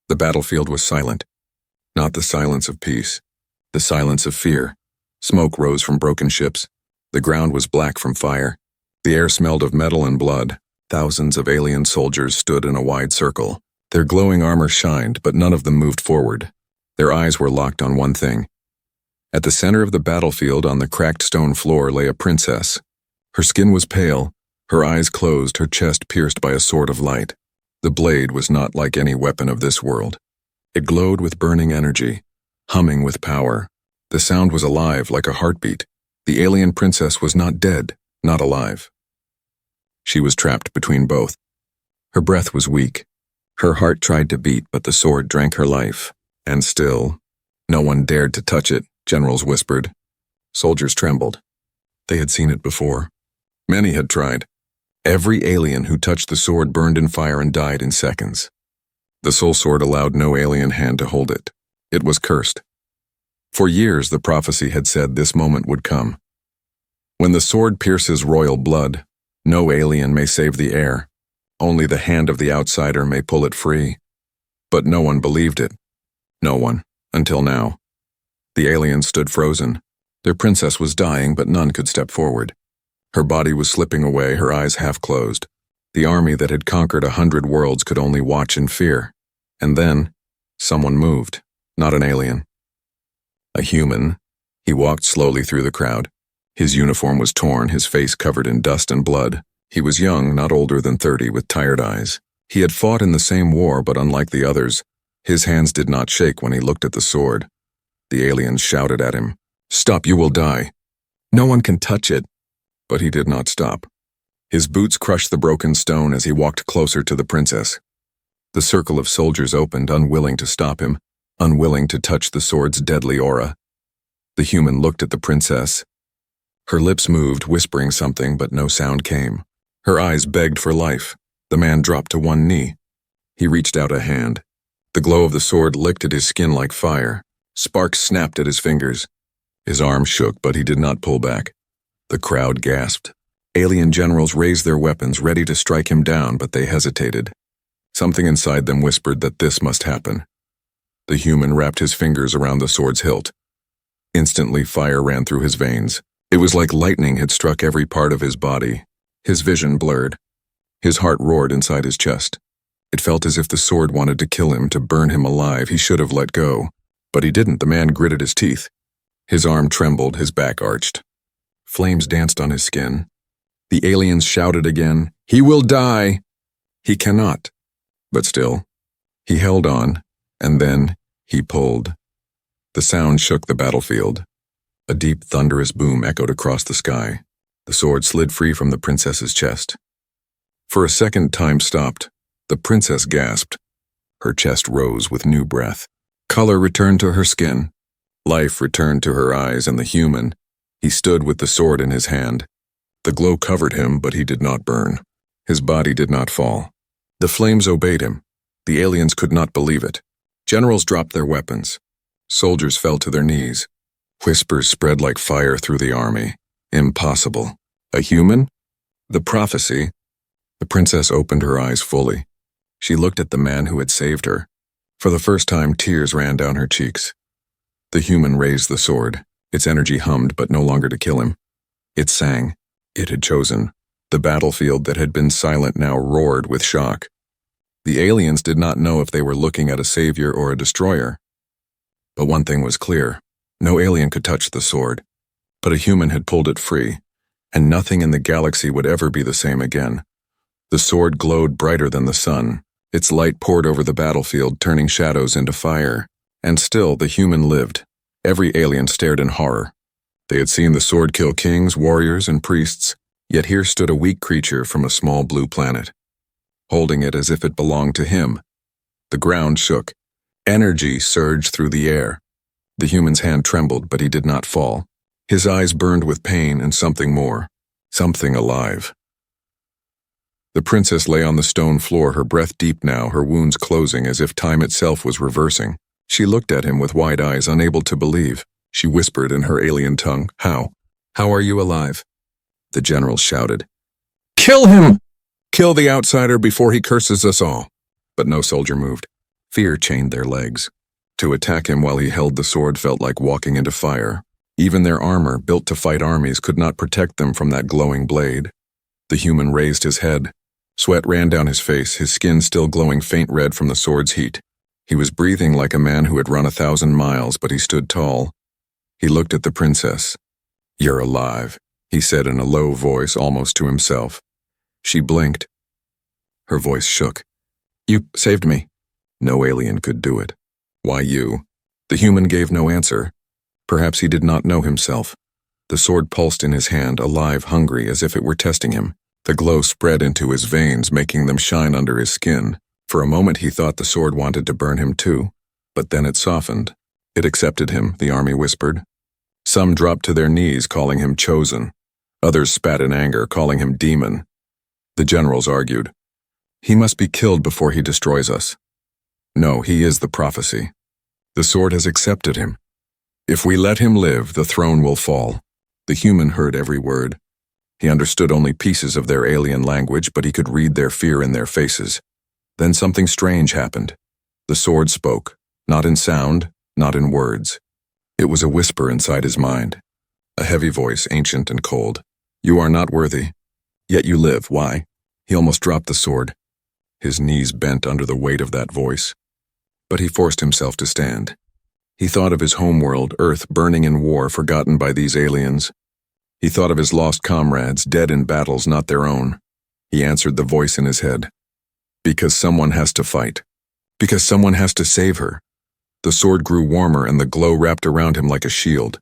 The battlefield was silent. Not the silence of peace. The silence of fear. Smoke rose from broken ships. The ground was black from fire. The air smelled of metal and blood. Thousands of alien soldiers stood in a wide circle. Their glowing armor shined, but none of them moved forward. Their eyes were locked on one thing. At the center of the battlefield, on the cracked stone floor, lay a princess. Her skin was pale, her eyes closed, her chest pierced by a sword of light. The blade was not like any weapon of this world. It glowed with burning energy, humming with power. The sound was alive, like a heartbeat. The alien princess was not dead, not alive. She was trapped between both. Her breath was weak. Her heart tried to beat, but the sword drank her life. And still, no one dared to touch it, generals whispered. Soldiers trembled. They had seen it before. Many had tried. Every alien who touched the sword burned in fire and died in seconds. The soul sword allowed no alien hand to hold it. It was cursed. For years, the prophecy had said this moment would come. When the sword pierces royal blood, no alien may save the heir. Only the hand of the outsider may pull it free. But no one believed it. No one, until now. The aliens stood frozen. Their princess was dying, but none could step forward. Her body was slipping away, her eyes half closed. The army that had conquered 100 worlds could only watch in fear. And then, someone moved. Not an alien. A human. He walked slowly through the crowd. His uniform was torn, his face covered in dust and blood. He was young, not older than 30, with tired eyes. He had fought in the same war, but unlike the others, his hands did not shake when he looked at the sword. The aliens shouted at him, "Stop, you will die." "No one can touch it." But he did not stop. His boots crushed the broken stone as he walked closer to the princess. The circle of soldiers opened, unwilling to stop him, unwilling to touch the sword's deadly aura. The human looked at the princess. Her lips moved, whispering something, but no sound came. Her eyes begged for life. The man dropped to one knee. He reached out a hand. The glow of the sword licked at his skin like fire. Sparks snapped at his fingers. His arm shook, but he did not pull back. The crowd gasped. Alien generals raised their weapons, ready to strike him down, but they hesitated. Something inside them whispered that this must happen. The human wrapped his fingers around the sword's hilt. Instantly, fire ran through his veins. It was like lightning had struck every part of his body. His vision blurred. His heart roared inside his chest. It felt as if the sword wanted to kill him, to burn him alive. He should have let go. But he didn't. The man gritted his teeth. His arm trembled, his back arched. Flames danced on his skin. The aliens shouted again, "He will die!" He cannot. But still, he held on, and then he pulled. The sound shook the battlefield. A deep, thunderous boom echoed across the sky. The sword slid free from the princess's chest. For a second, time stopped. The princess gasped. Her chest rose with new breath. Color returned to her skin. Life returned to her eyes, and the human. He stood with the sword in his hand. The glow covered him, but he did not burn. His body did not fall. The flames obeyed him. The aliens could not believe it. Generals dropped their weapons. Soldiers fell to their knees. Whispers spread like fire through the army. Impossible. A human? The prophecy. The princess opened her eyes fully. She looked at the man who had saved her. For the first time, tears ran down her cheeks. The human raised the sword. Its energy hummed, but no longer to kill him. It sang. It had chosen. The battlefield that had been silent now roared with shock. The aliens did not know if they were looking at a savior or a destroyer. But one thing was clear. No alien could touch the sword. But a human had pulled it free, and nothing in the galaxy would ever be the same again. The sword glowed brighter than the sun. Its light poured over the battlefield, turning shadows into fire. And still, the human lived. Every alien stared in horror. They had seen the sword kill kings, warriors, and priests, yet here stood a weak creature from a small blue planet, holding it as if it belonged to him. The ground shook. Energy surged through the air. The human's hand trembled, but he did not fall. His eyes burned with pain and something more. Something alive. The princess lay on the stone floor, her breath deep now, her wounds closing as if time itself was reversing. She looked at him with wide eyes, unable to believe. She whispered in her alien tongue, "How? How are you alive?" The general shouted, "Kill him! Kill the outsider before he curses us all." But no soldier moved. Fear chained their legs. To attack him while he held the sword felt like walking into fire. Even their armor, built to fight armies, could not protect them from that glowing blade. The human raised his head. Sweat ran down his face, his skin still glowing faint red from the sword's heat. He was breathing like a man who had run 1,000 miles, but he stood tall. He looked at the princess. "You're alive," he said in a low voice, almost to himself. She blinked. Her voice shook. "You saved me." No alien could do it. "Why you?" The human gave no answer. Perhaps he did not know himself. The sword pulsed in his hand, alive, hungry, as if it were testing him. The glow spread into his veins, making them shine under his skin. For a moment he thought the sword wanted to burn him too, but then it softened. It accepted him, the army whispered. Some dropped to their knees, calling him chosen. Others spat in anger, calling him demon. The generals argued. "He must be killed before he destroys us." "No, he is the prophecy. The sword has accepted him. If we let him live, the throne will fall." The human heard every word. He understood only pieces of their alien language, but he could read their fear in their faces. Then something strange happened. The sword spoke, not in sound, not in words. It was a whisper inside his mind. A heavy voice, ancient and cold. "You are not worthy. Yet you live. Why?" He almost dropped the sword. His knees bent under the weight of that voice. But he forced himself to stand. He thought of his homeworld, Earth, burning in war, forgotten by these aliens. He thought of his lost comrades, dead in battles not their own. He answered the voice in his head. "Because someone has to fight. Because someone has to save her." The sword grew warmer and the glow wrapped around him like a shield.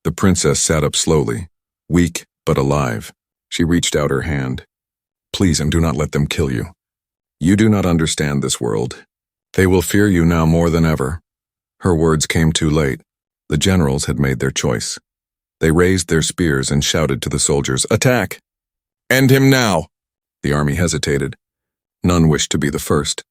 The princess sat up slowly, weak but alive. She reached out her hand. "Please, and do not let them kill you. You do not understand this world. They will fear you now more than ever." Her words came too late. The generals had made their choice. They raised their spears and shouted to the soldiers, "Attack! End him now!" The army hesitated. None wished to be the first.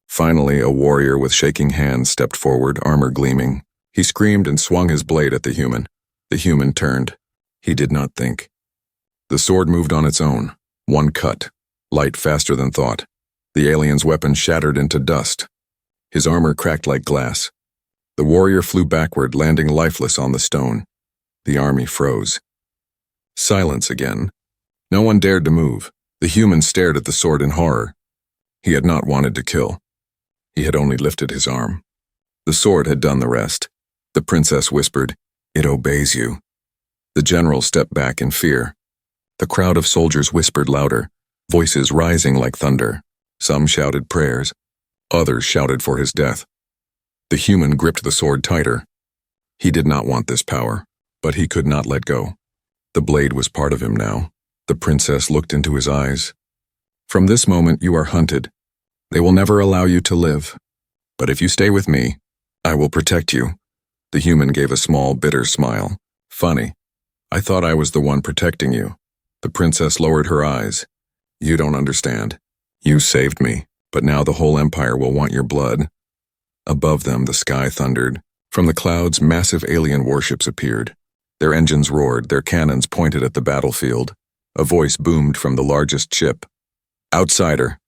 Finally, a warrior with shaking hands stepped forward, armor gleaming. He screamed and swung his blade at the human. The human turned. He did not think. The sword moved on its own. One cut, light faster than thought. The alien's weapon shattered into dust. His armor cracked like glass. The warrior flew backward, landing lifeless on the stone. The army froze. Silence again. No one dared to move. The human stared at the sword in horror. He had not wanted to kill. He had only lifted his arm. The sword had done the rest. The princess whispered, "It obeys you." The general stepped back in fear. The crowd of soldiers whispered louder, voices rising like thunder. Some shouted prayers. Others shouted for his death. The human gripped the sword tighter. He did not want this power, but he could not let go. The blade was part of him now. The princess looked into his eyes. "From this moment you are hunted. They will never allow you to live. But if you stay with me, I will protect you." The human gave a small, bitter smile. "Funny. I thought I was the one protecting you." The princess lowered her eyes. "You don't understand. You saved me, but now the whole empire will want your blood." Above them, the sky thundered. From the clouds, massive alien warships appeared. Their engines roared, their cannons pointed at the battlefield. A voice boomed from the largest ship. "Outsider,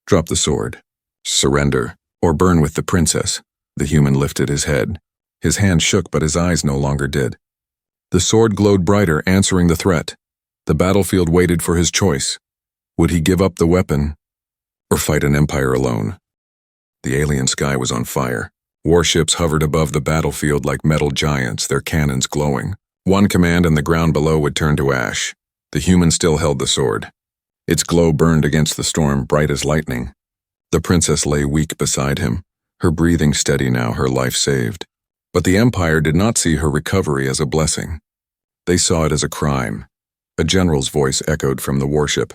drop the sword. Surrender, or burn with the princess." The human lifted his head. His hand shook, but his eyes no longer did. The sword glowed brighter, answering the threat. The battlefield waited for his choice. Would he give up the weapon, or fight an empire alone? The alien sky was on fire. Warships hovered above the battlefield like metal giants, their cannons glowing. One command and the ground below would turn to ash. The human still held the sword. Its glow burned against the storm, bright as lightning. The princess lay weak beside him, her breathing steady now, her life saved. But the empire did not see her recovery as a blessing. They saw it as a crime. A general's voice echoed from the warship.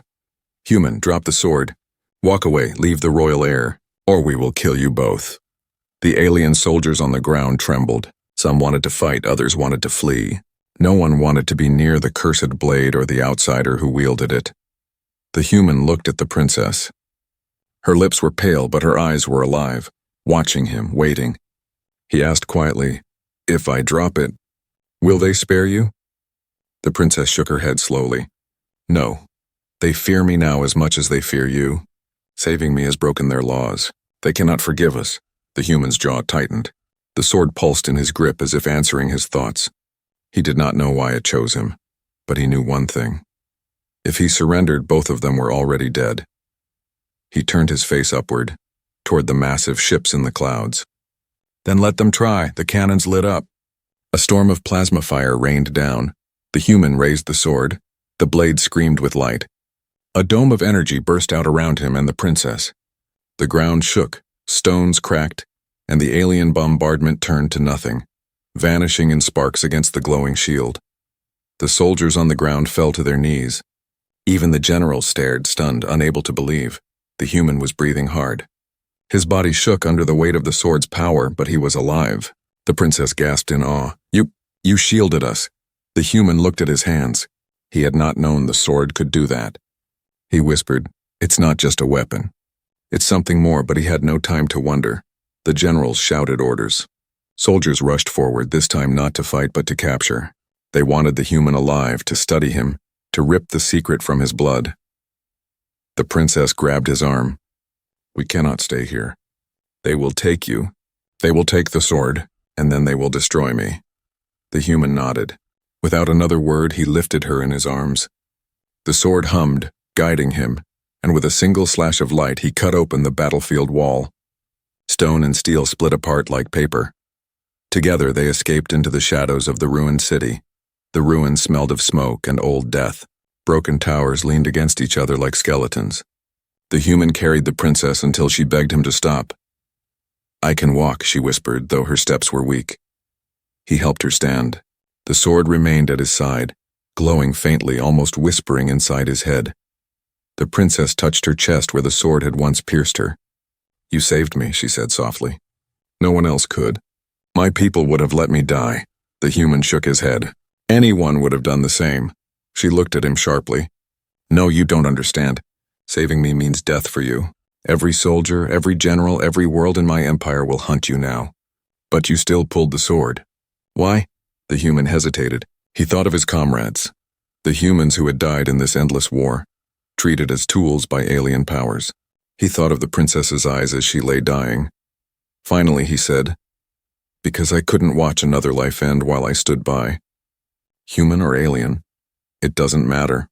"Human, drop the sword. Walk away, leave the royal air, or we will kill you both." The alien soldiers on the ground trembled. Some wanted to fight, others wanted to flee. No one wanted to be near the cursed blade or the outsider who wielded it. The human looked at the princess. Her lips were pale, but her eyes were alive, watching him, waiting. He asked quietly, "If I drop it, will they spare you?" The princess shook her head slowly. "No. They fear me now as much as they fear you. Saving me has broken their laws. They cannot forgive us. The human's jaw tightened. The sword pulsed in his grip as if answering his thoughts. He did not know why it chose him, but he knew one thing. If he surrendered, both of them were already dead. He turned his face upward, toward the massive ships in the clouds. Then let them try, the cannons lit up. A storm of plasma fire rained down. The human raised the sword. The blade screamed with light. A dome of energy burst out around him and the princess. The ground shook, stones cracked, and the alien bombardment turned to nothing, vanishing in sparks against the glowing shield. The soldiers on the ground fell to their knees. Even the general stared, stunned, unable to believe. The human was breathing hard. His body shook under the weight of the sword's power, but he was alive. The princess gasped in awe. You shielded us." The human looked at his hands. He had not known the sword could do that. He whispered, "It's not just a weapon. It's something more," but he had no time to wonder. The generals shouted orders. Soldiers rushed forward, this time not to fight but to capture. They wanted the human alive, to study him, to rip the secret from his blood. The princess grabbed his arm. "We cannot stay here. They will take you. They will take the sword, and then they will destroy me." The human nodded. Without another word, he lifted her in his arms. The sword hummed, guiding him, and with a single slash of light, he cut open the battlefield wall. Stone and steel split apart like paper. Together, they escaped into the shadows of the ruined city. The ruins smelled of smoke and old death. Broken towers leaned against each other like skeletons. The human carried the princess until she begged him to stop. "I can walk," she whispered, though her steps were weak. He helped her stand. The sword remained at his side, glowing faintly, almost whispering inside his head. The princess touched her chest where the sword had once pierced her. "You saved me," she said softly. "No one else could. My people would have let me die." The human shook his head. "Anyone would have done the same." She looked at him sharply. "No, you don't understand. Saving me means death for you. Every soldier, every general, every world in my empire will hunt you now. But you still pulled the sword. Why?" The human hesitated. He thought of his comrades, the humans who had died in this endless war, treated as tools by alien powers. He thought of the princess's eyes as she lay dying. Finally, he said, "Because I couldn't watch another life end while I stood by. Human or alien, it doesn't matter."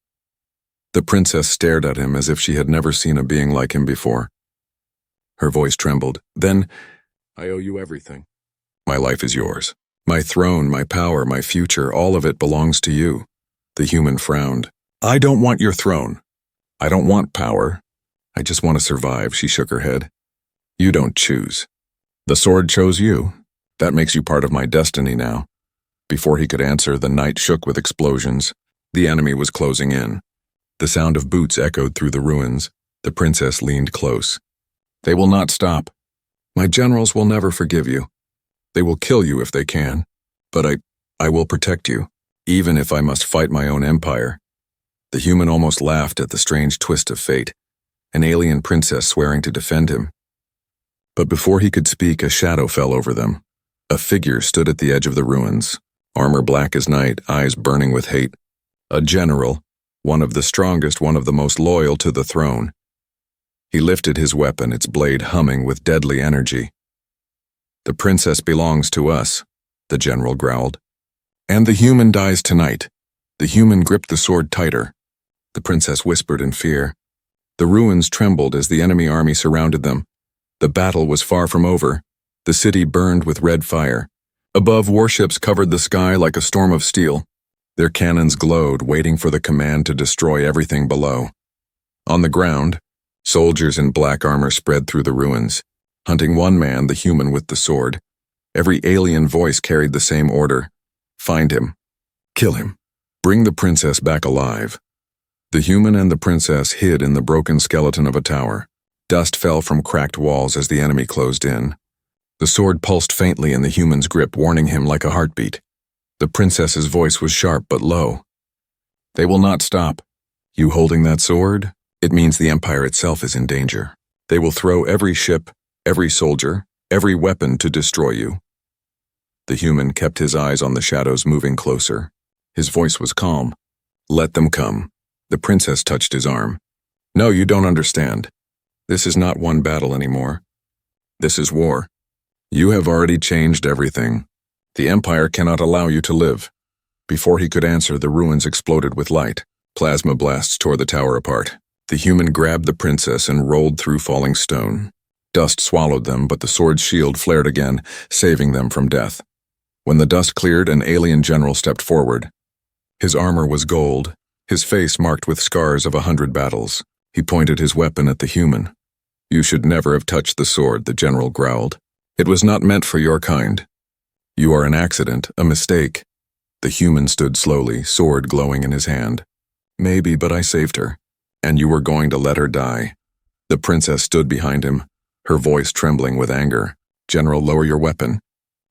The princess stared at him as if she had never seen a being like him before. Her voice trembled. "Then, I owe you everything. My life is yours. My throne, my power, my future, all of it belongs to you." The human frowned. "I don't want your throne. I don't want power. I just want to survive." She shook her head. "You don't choose. The sword chose you. That makes you part of my destiny now." Before he could answer, the night shook with explosions. The enemy was closing in. The sound of boots echoed through the ruins. The princess leaned close. "They will not stop. My generals will never forgive you. They will kill you if they can. But I will protect you, even if I must fight my own empire." The human almost laughed at the strange twist of fate, an alien princess swearing to defend him. But before he could speak, a shadow fell over them. A figure stood at the edge of the ruins, armor black as night, eyes burning with hate. A general, one of the strongest, one of the most loyal to the throne. He lifted his weapon, its blade humming with deadly energy. "The princess belongs to us," the general growled. "And the human dies tonight." The human gripped the sword tighter. The princess whispered in fear. The ruins trembled as the enemy army surrounded them. The battle was far from over. The city burned with red fire. Above, warships covered the sky like a storm of steel. Their cannons glowed, waiting for the command to destroy everything below. On the ground, soldiers in black armor spread through the ruins, hunting one man, the human with the sword. Every alien voice carried the same order: "Find him. Kill him. Bring the princess back alive." The human and the princess hid in the broken skeleton of a tower. Dust fell from cracked walls as the enemy closed in. The sword pulsed faintly in the human's grip, warning him like a heartbeat. The princess's voice was sharp but low. "They will not stop. You holding that sword? It means the empire itself is in danger. They will throw every ship, every soldier, every weapon to destroy you." The human kept his eyes on the shadows moving closer. His voice was calm. "Let them come." The princess touched his arm. "No, you don't understand. This is not one battle anymore. This is war. You have already changed everything. The Empire cannot allow you to live. Before he could answer, the ruins exploded with light. Plasma blasts tore the tower apart. The human grabbed the princess and rolled through falling stone. Dust swallowed them, but the sword's shield flared again, saving them from death. When the dust cleared, an alien general stepped forward. His armor was gold, his face marked with scars of 100 battles. He pointed his weapon at the human. You should never have touched the sword, the general growled. It was not meant for your kind. You are an accident, a mistake. The human stood slowly, sword glowing in his hand. Maybe, but I saved her. And you were going to let her die. The princess stood behind him, her voice trembling with anger. General, lower your weapon.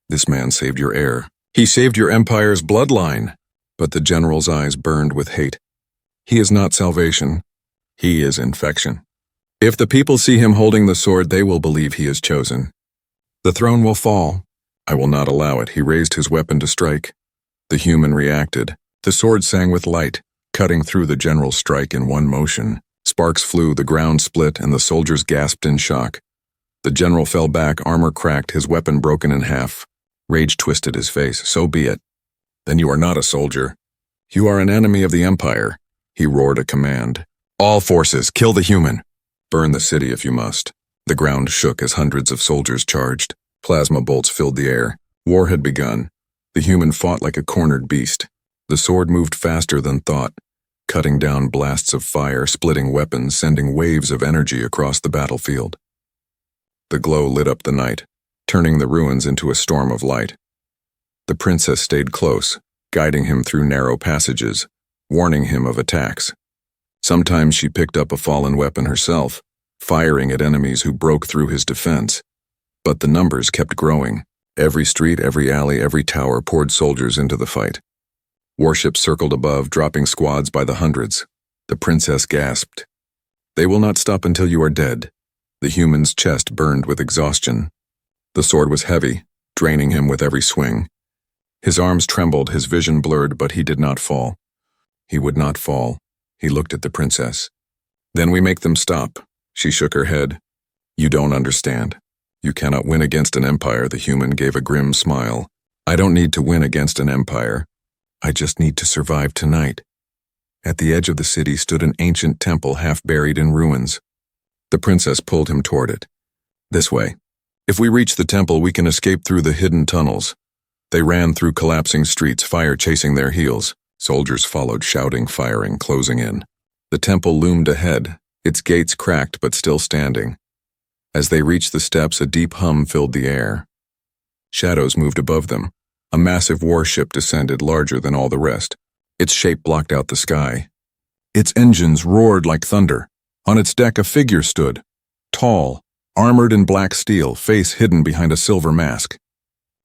This man saved your heir. He saved your empire's bloodline. But the general's eyes burned with hate. He is not salvation. He is infection. If the people see him holding the sword, they will believe he is chosen. The throne will fall. I will not allow it. He raised his weapon to strike. The human reacted. The sword sang with light, cutting through the general's strike in one motion. Sparks flew, the ground split, and the soldiers gasped in shock. The general fell back, armor cracked, his weapon broken in half. Rage twisted his face. So be it. Then you are not a soldier. You are an enemy of the Empire. He roared a command. All forces, kill the human. Burn the city if you must. The ground shook as hundreds of soldiers charged. Plasma bolts filled the air. War had begun. The human fought like a cornered beast. The sword moved faster than thought, cutting down blasts of fire, splitting weapons, sending waves of energy across the battlefield. The glow lit up the night, turning the ruins into a storm of light. The princess stayed close, guiding him through narrow passages, warning him of attacks. Sometimes she picked up a fallen weapon herself, firing at enemies who broke through his defense. But the numbers kept growing. Every street, every alley, every tower poured soldiers into the fight. Warships circled above, dropping squads by the hundreds. The princess gasped. They will not stop until you are dead. The human's chest burned with exhaustion. The sword was heavy, draining him with every swing. His arms trembled, his vision blurred, but he did not fall. He would not fall. He looked at the princess. Then we make them stop. She shook her head. You don't understand. You cannot win against an empire, the human gave a grim smile. I don't need to win against an empire. I just need to survive tonight. At the edge of the city stood an ancient temple half buried in ruins. The princess pulled him toward it. This way. If we reach the temple, we can escape through the hidden tunnels. They ran through collapsing streets, fire chasing their heels. Soldiers followed, shouting, firing, closing in. The temple loomed ahead, its gates cracked but still standing. As they reached the steps, a deep hum filled the air. Shadows moved above them. A massive warship descended, larger than all the rest. Its shape blocked out the sky. Its engines roared like thunder. On its deck a figure stood, tall, armored in black steel, face hidden behind a silver mask.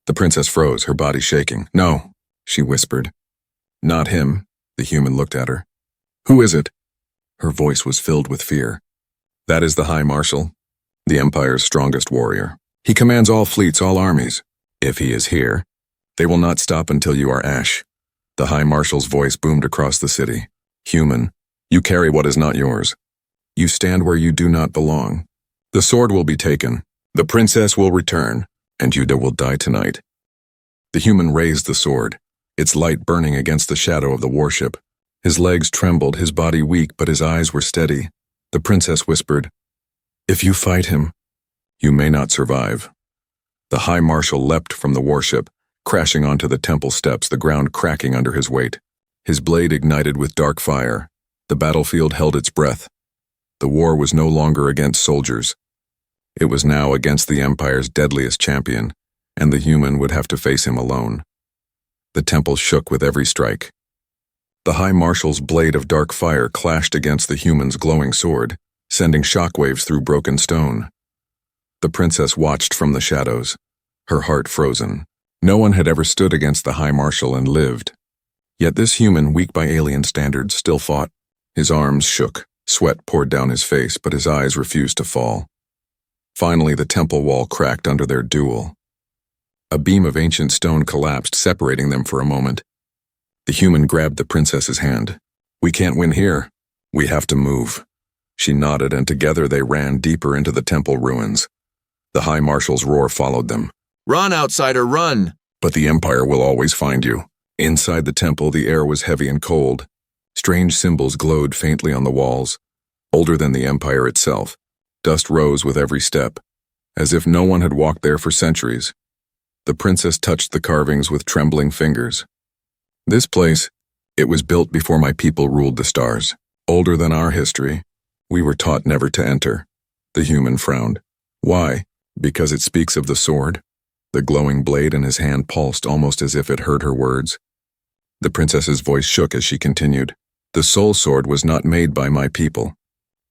The princess froze, her body shaking. No, she whispered. Not him. The human looked at her. Who is it? Her voice was filled with fear. That is the High Marshal, the Empire's strongest warrior. He commands all fleets, all armies. If he is here, they will not stop until you are ash. The High Marshal's voice boomed across the city. Human, you carry what is not yours. You stand where you do not belong. The sword will be taken. The princess will return, and Yuda will die tonight. The human raised the sword, its light burning against the shadow of the warship. His legs trembled, his body weak, but his eyes were steady. The princess whispered, If you fight him, you may not survive. The High Marshal leapt from the warship, crashing onto the temple steps, the ground cracking under his weight. His blade ignited with dark fire. The battlefield held its breath. The war was no longer against soldiers. It was now against the Empire's deadliest champion, and the human would have to face him alone. The temple shook with every strike. The High Marshal's blade of dark fire clashed against the human's glowing sword, sending shockwaves through broken stone. The princess watched from the shadows, her heart frozen. No one had ever stood against the High Marshal and lived. Yet this human, weak by alien standards, still fought. His arms shook, sweat poured down his face, but his eyes refused to fall. Finally, the temple wall cracked under their duel. A beam of ancient stone collapsed, separating them for a moment. The human grabbed the princess's hand. We can't win here. We have to move. She nodded, and together they ran deeper into the temple ruins. The High Marshal's roar followed them, Run, outsider, run! But the Empire will always find you. Inside the temple, the air was heavy and cold. Strange symbols glowed faintly on the walls, older than the Empire itself. Dust rose with every step, as if no one had walked there for centuries. The princess touched the carvings with trembling fingers. This place, it was built before my people ruled the stars. Older than our history, we were taught never to enter. The human frowned. Why? Because it speaks of the sword? The glowing blade in his hand pulsed almost as if it heard her words. The princess's voice shook as she continued. The soul sword was not made by my people.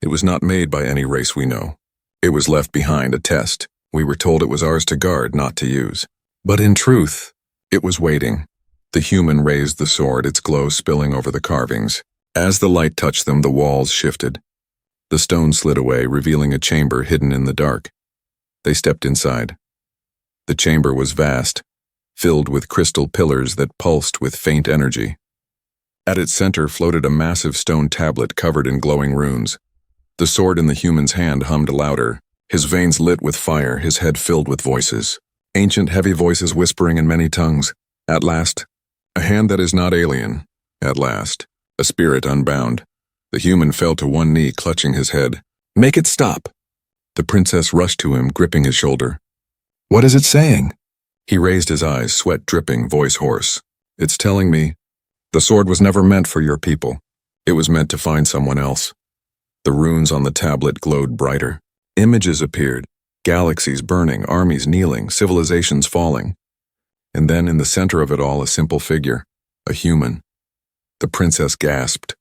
It was not made by any race we know. It was left behind, a test. We were told it was ours to guard, not to use. But in truth, it was waiting. The human raised the sword, its glow spilling over the carvings. As the light touched them, the walls shifted. The stone slid away, revealing a chamber hidden in the dark. They stepped inside. The chamber was vast, filled with crystal pillars that pulsed with faint energy. At its center floated a massive stone tablet covered in glowing runes. The sword in the human's hand hummed louder, his veins lit with fire, his head filled with voices. Ancient, heavy voices whispering in many tongues. At last, a hand that is not alien. At last, a spirit unbound. The human fell to one knee, clutching his head. Make it stop! The princess rushed to him, gripping his shoulder. What is it saying? He raised his eyes, sweat dripping, voice hoarse. It's telling me, the sword was never meant for your people. It was meant to find someone else. The runes on the tablet glowed brighter. Images appeared, galaxies burning, armies kneeling, civilizations falling. And then in the center of it all, a simple figure, a human. The princess gasped.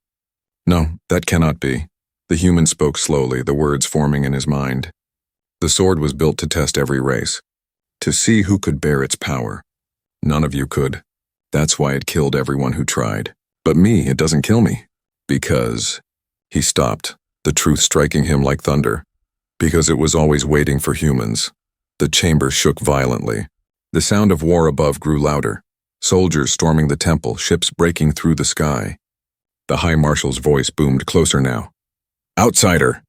No, that cannot be. The human spoke slowly, the words forming in his mind. The sword was built to test every race, to see who could bear its power. None of you could. That's why it killed everyone who tried. But me, it doesn't kill me. Because... He stopped, the truth striking him like thunder. Because it was always waiting for humans. The chamber shook violently. The sound of war above grew louder. Soldiers storming the temple, ships breaking through the sky. The High Marshal's voice boomed closer now. Outsider!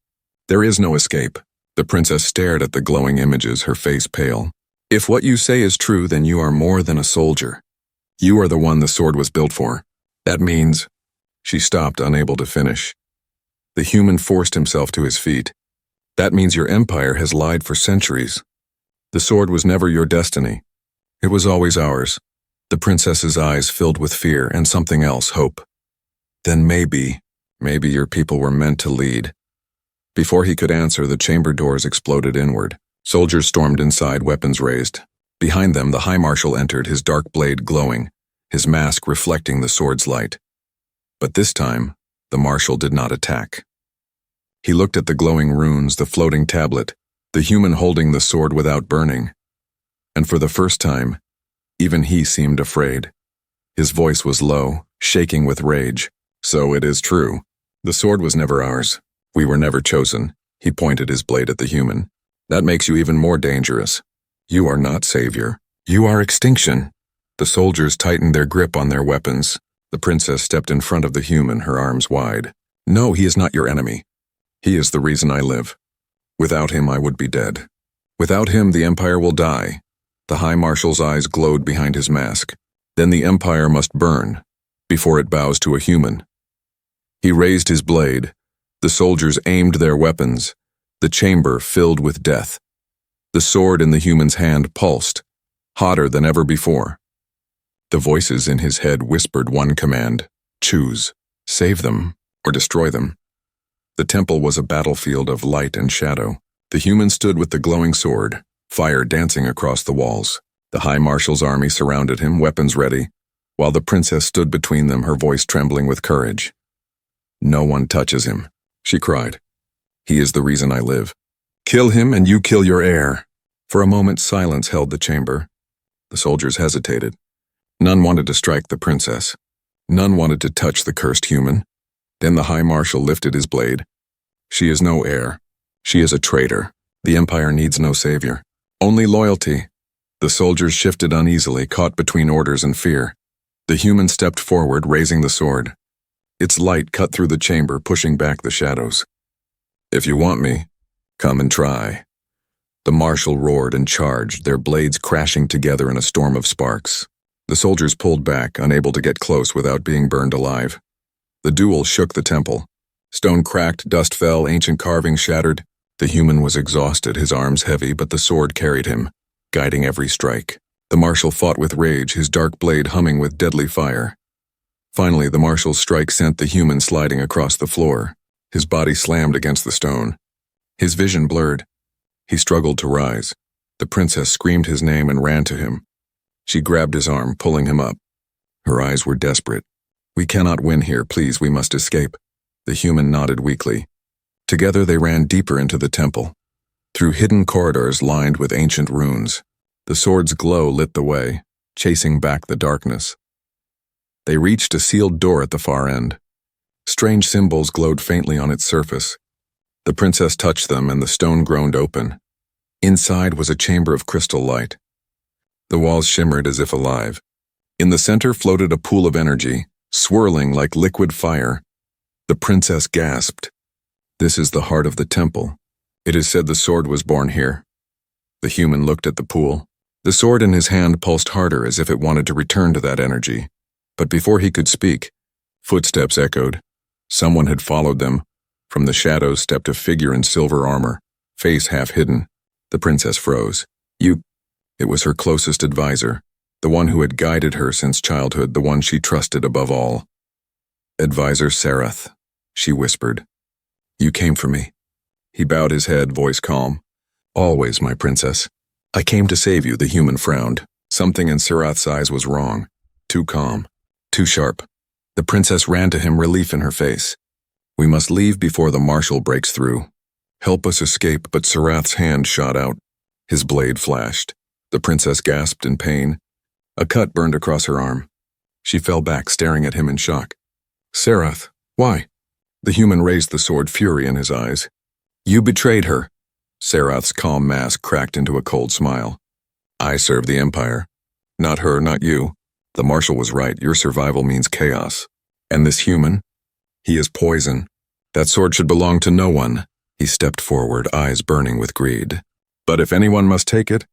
There is no escape. The princess stared at the glowing images, her face pale. If what you say is true, then you are more than a soldier. You are the one the sword was built for. That means... She stopped, unable to finish. The human forced himself to his feet. That means your empire has lied for centuries. The sword was never your destiny. It was always ours. The princess's eyes filled with fear and something else, hope. Then maybe your people were meant to lead. Before he could answer, the chamber doors exploded inward. Soldiers stormed inside, weapons raised. Behind them, the High Marshal entered, his dark blade glowing, his mask reflecting the sword's light. But this time, the Marshal did not attack. He looked at the glowing runes, the floating tablet, the human holding the sword without burning. And for the first time, even he seemed afraid. His voice was low, shaking with rage. So it is true. The sword was never ours. We were never chosen. He pointed his blade at the human. That makes you even more dangerous. You are not savior. You are extinction. The soldiers tightened their grip on their weapons. The princess stepped in front of the human, her arms wide. No, he is not your enemy. He is the reason I live. Without him, I would be dead. Without him, the empire will die. The High Marshal's eyes glowed behind his mask. Then the empire must burn, before it bows to a human. He raised his blade. The soldiers aimed their weapons. The chamber filled with death. The sword in the human's hand pulsed, hotter than ever before. The voices in his head whispered one command: choose, save them, or destroy them. The temple was a battlefield of light and shadow. The human stood with the glowing sword, fire dancing across the walls. The High Marshal's army surrounded him, weapons ready, while the princess stood between them, her voice trembling with courage. No one touches him, she cried. He is the reason I live. Kill him and you kill your heir. For a moment, silence held the chamber. The soldiers hesitated. None wanted to strike the princess. None wanted to touch the cursed human. Then the High Marshal lifted his blade. She is no heir. She is a traitor. The empire needs no savior. Only loyalty. The soldiers shifted uneasily, caught between orders and fear. The human stepped forward, raising the sword. Its light cut through the chamber, pushing back the shadows. If you want me, come and try. The marshal roared and charged, their blades crashing together in a storm of sparks. The soldiers pulled back, unable to get close without being burned alive. The duel shook the temple. Stone cracked, dust fell, ancient carvings shattered. The human was exhausted, his arms heavy, but the sword carried him, guiding every strike. The marshal fought with rage, his dark blade humming with deadly fire. Finally, the marshal's strike sent the human sliding across the floor. His body slammed against the stone. His vision blurred. He struggled to rise. The princess screamed his name and ran to him. She grabbed his arm, pulling him up. Her eyes were desperate. "We cannot win here, please, we must escape." The human nodded weakly. Together they ran deeper into the temple, through hidden corridors lined with ancient runes. The sword's glow lit the way, chasing back the darkness. They reached a sealed door at the far end. Strange symbols glowed faintly on its surface. The princess touched them and the stone groaned open. Inside was a chamber of crystal light. The walls shimmered as if alive. In the center floated a pool of energy, swirling like liquid fire. The princess gasped. "This is the heart of the temple. It is said the sword was born here." The human looked at the pool. The sword in his hand pulsed harder as if it wanted to return to that energy. But before he could speak, footsteps echoed. Someone had followed them. From the shadows stepped a figure in silver armor, face half hidden. The princess froze. "You..." It was her closest advisor, the one who had guided her since childhood, the one she trusted above all. "Advisor Sarath," she whispered. "You came for me." He bowed his head, voice calm. "Always, my princess. I came to save you," the human frowned. Something in Sarath's eyes was wrong. Too calm. Too sharp. The princess ran to him, relief in her face. "We must leave before the marshal breaks through. Help us escape," but Sarath's hand shot out. His blade flashed. The princess gasped in pain. A cut burned across her arm. She fell back, staring at him in shock. "Sarath, why?" The human raised the sword, fury in his eyes. "You betrayed her." Sarath's calm mask cracked into a cold smile. "I serve the Empire. Not her, not you. The marshal was right. Your survival means chaos. And this human? He is poison. That sword should belong to no one." He stepped forward, eyes burning with greed. "But if anyone must take it,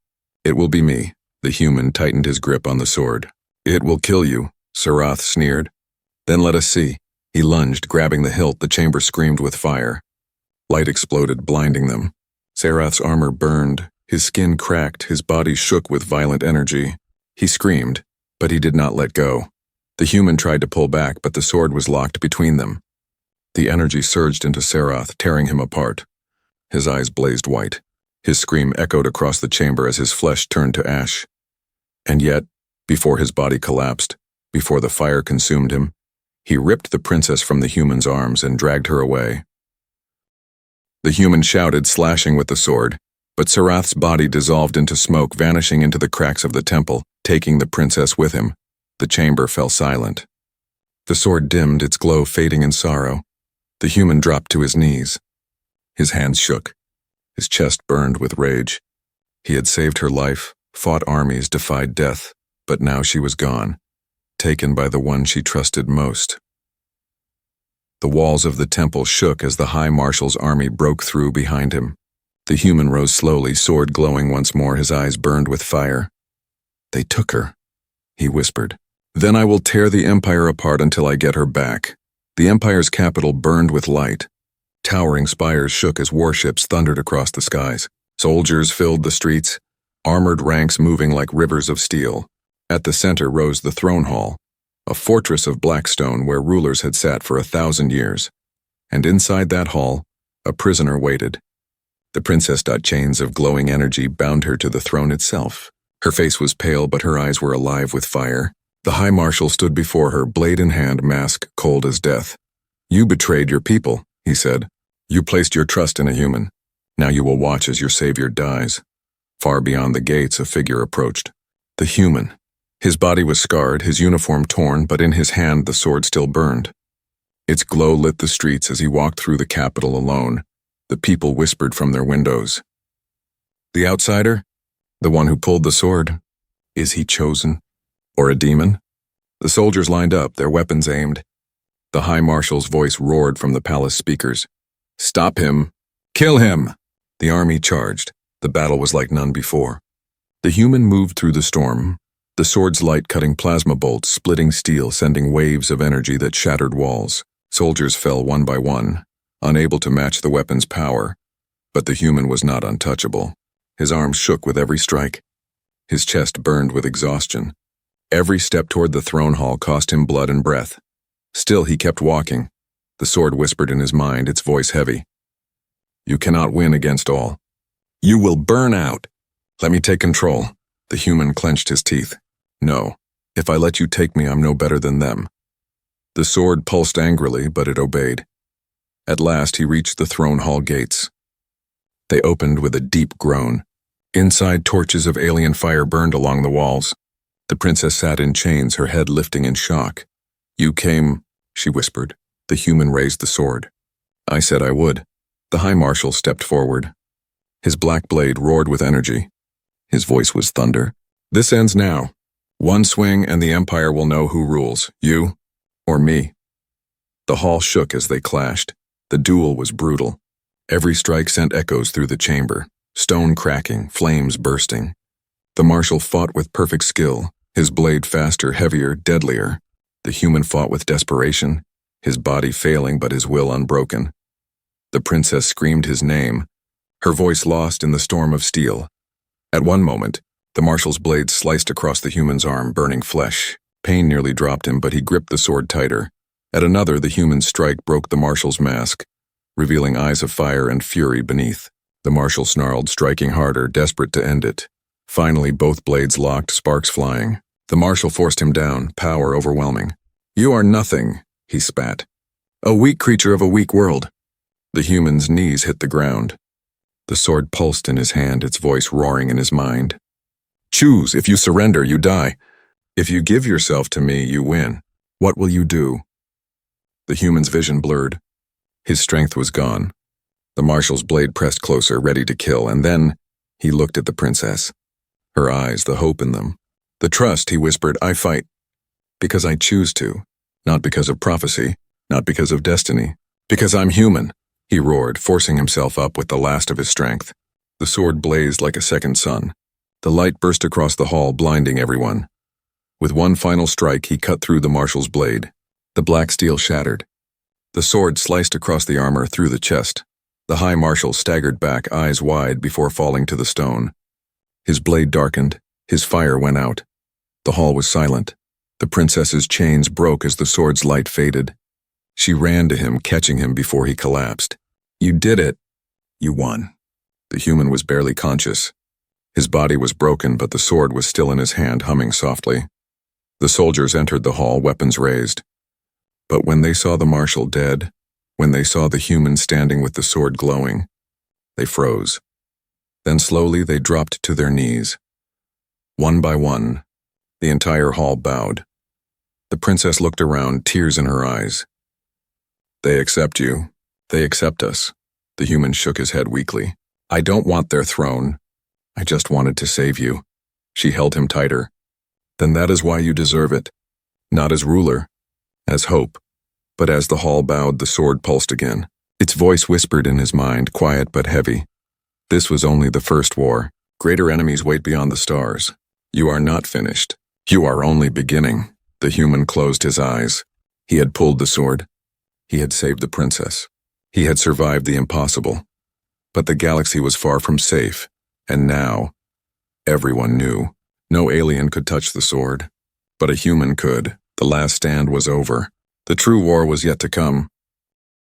it will be me." The human tightened his grip on the sword. "It will kill you," Sarath sneered. "Then let us see." He lunged, grabbing the hilt. The chamber screamed with fire. Light exploded, blinding them. Sarath's armor burned. His skin cracked. His body shook with violent energy. He screamed, but he did not let go. The human tried to pull back, but the sword was locked between them. The energy surged into Sarath, tearing him apart. His eyes blazed white. His scream echoed across the chamber as his flesh turned to ash. And yet, before his body collapsed, before the fire consumed him, he ripped the princess from the human's arms and dragged her away. The human shouted, slashing with the sword, but Sarath's body dissolved into smoke, vanishing into the cracks of the temple, taking the princess with him. The chamber fell silent. The sword dimmed, its glow fading in sorrow. The human dropped to his knees. His hands shook. His chest burned with rage. He had saved her life, fought armies, defied death, but now she was gone, taken by the one she trusted most. The walls of the temple shook as the High Marshal's army broke through behind him. The human rose slowly, sword glowing once more, his eyes burned with fire. "They took her," he whispered. "Then I will tear the Empire apart until I get her back." The Empire's capital burned with light. Towering spires shook as warships thundered across the skies. Soldiers filled the streets, armored ranks moving like rivers of steel. At the center rose the throne hall, a fortress of black stone where rulers had sat for 1,000 years. And inside that hall, a prisoner waited. The princess. Chains of glowing energy bound her to the throne itself. Her face was pale, but her eyes were alive with fire. The High Marshal stood before her, blade in hand, mask cold as death. "You betrayed your people," he said. "You placed your trust in a human. Now you will watch as your savior dies." Far beyond the gates, a figure approached. The human. His body was scarred, his uniform torn, but in his hand the sword still burned. Its glow lit the streets as he walked through the capital alone. The people whispered from their windows. "The outsider? The one who pulled the sword? Is he chosen? Or a demon?" The soldiers lined up, their weapons aimed. The High Marshal's voice roared from the palace speakers. "Stop him! Kill him!" The army charged. The battle was like none before. The human moved through the storm, the sword's light cutting plasma bolts, splitting steel, sending waves of energy that shattered walls. Soldiers fell one by one, unable to match the weapon's power. But the human was not untouchable. His arms shook with every strike. His chest burned with exhaustion. Every step toward the throne hall cost him blood and breath. Still he kept walking. The sword whispered in his mind, its voice heavy. You cannot win against all. You will burn out. Let me take control. The human clenched his teeth. No. If I let you take me, I'm no better than them. The sword pulsed angrily, but it obeyed. At last he reached the throne hall gates. They opened with a deep groan. Inside, torches of alien fire burned along the walls. The princess sat in chains, her head lifting in shock. You came, she whispered. The human raised the sword. I said I would. The High Marshal stepped forward. His black blade roared with energy. His voice was thunder. This ends now. One swing and the Empire will know who rules, you or me. The hall shook as they clashed. The duel was brutal. Every strike sent echoes through the chamber, stone cracking, flames bursting. The Marshal fought with perfect skill, his blade faster, heavier, deadlier. The human fought with desperation, his body failing but his will unbroken. The princess screamed his name, her voice lost in the storm of steel. At one moment, the Marshal's blade sliced across the human's arm, burning flesh. Pain nearly dropped him, but he gripped the sword tighter. At another, the human's strike broke the Marshal's mask, revealing eyes of fire and fury beneath. The Marshal snarled, striking harder, desperate to end it. Finally, both blades locked, sparks flying. The Marshal forced him down, power overwhelming. You are nothing, he spat. A weak creature of a weak world. The human's knees hit the ground. The sword pulsed in his hand, its voice roaring in his mind. Choose. If you surrender, you die. If you give yourself to me, you win. What will you do? The human's vision blurred. His strength was gone. The Marshal's blade pressed closer, ready to kill, and then he looked at the princess. Her eyes, the hope in them. The trust, he whispered, I fight. Because I choose to. Not because of prophecy, not because of destiny. Because I'm human, he roared, forcing himself up with the last of his strength. The sword blazed like a second sun. The light burst across the hall, blinding everyone. With one final strike, he cut through the Marshal's blade. The black steel shattered. The sword sliced across the armor through the chest. The High Marshal staggered back, eyes wide, before falling to the stone. His blade darkened. His fire went out. The hall was silent. The princess's chains broke as the sword's light faded. She ran to him, catching him before he collapsed. You did it. You won. The human was barely conscious. His body was broken, but the sword was still in his hand, humming softly. The soldiers entered the hall, weapons raised. But when they saw the Marshal dead, when they saw the human standing with the sword glowing, they froze. Then slowly they dropped to their knees. One by one, the entire hall bowed. The princess looked around, tears in her eyes. They accept you. They accept us. The human shook his head weakly. I don't want their throne. I just wanted to save you. She held him tighter. Then that is why you deserve it. Not as ruler, as hope. But as the hall bowed, the sword pulsed again. Its voice whispered in his mind, quiet but heavy. This was only the first war. Greater enemies wait beyond the stars. You are not finished. You are only beginning. The human closed his eyes. He had pulled the sword. He had saved the princess. He had survived the impossible. But the galaxy was far from safe. And now, everyone knew. No alien could touch the sword. But a human could. The last stand was over. The true war was yet to come.